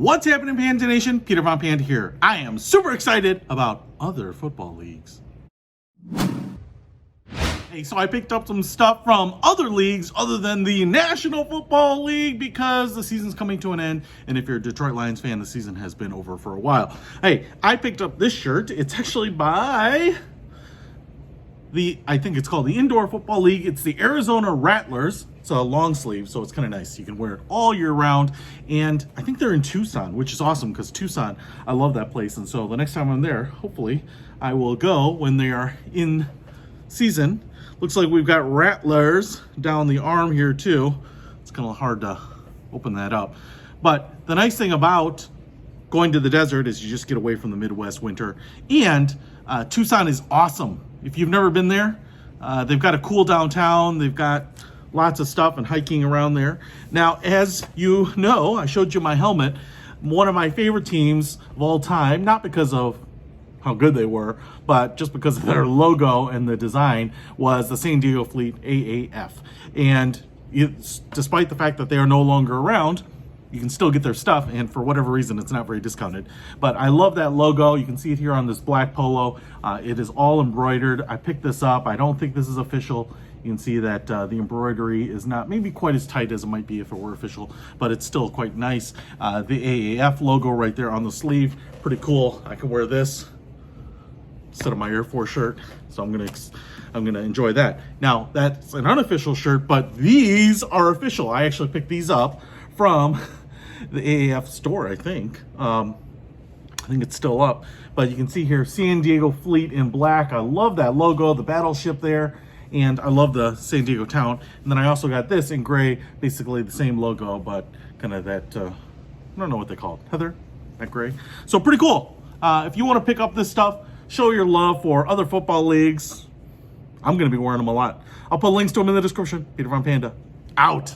What's happening, Panda Nation? Peter Von Panda here. I am super excited about other football leagues. Hey, so I picked up some stuff from other leagues other than the National Football League because the season's coming to an end, and if you're a Detroit Lions fan, the season has been over for a while. Hey, I picked up this shirt. It's actually by I think it's called the Indoor Football League. It's the Arizona Rattlers. It's a long sleeve, so it's kind of nice. You can wear it all year round, and I think they're in Tucson, which is awesome because Tucson, I love that place, and so the next time I'm there, hopefully, I will go when they are in season. Looks like we've got Rattlers down the arm here too. It's kind of hard to open that up, but the nice thing about going to the desert is you just get away from the Midwest winter, and Tucson is awesome. If you've never been there, they've got a cool downtown. They've got lots of stuff and hiking around there. Now, as you know, I showed you my helmet. One of my favorite teams of all time, not because of how good they were, but just because of their logo and the design, was the San Diego Fleet AAF. And despite the fact that they are no longer around, you can still get their stuff, and for whatever reason, it's not very discounted. But I love that logo. You can see it here on this black polo. It is all embroidered. I picked this up. I don't think this is official. You can see that the embroidery is not maybe quite as tight as it might be if it were official, but it's still quite nice. The AAF logo right there on the sleeve, pretty cool. I can wear this instead of my Air Force shirt, so I'm gonna enjoy that. Now, that's an unofficial shirt, but these are official. I actually picked these up from the AAF store, I think. I think it's still up, but you can see here, San Diego Fleet in black. I love that logo, the battleship there, and I love the San Diego town. And then I also got this in gray, basically the same logo, but kind of that, I don't know what they call it, heather, that gray. So pretty cool. If you want to pick up this stuff, show your love for other football leagues. I'm going to be wearing them a lot. I'll put links to them in the description. Peter Von Panda, out.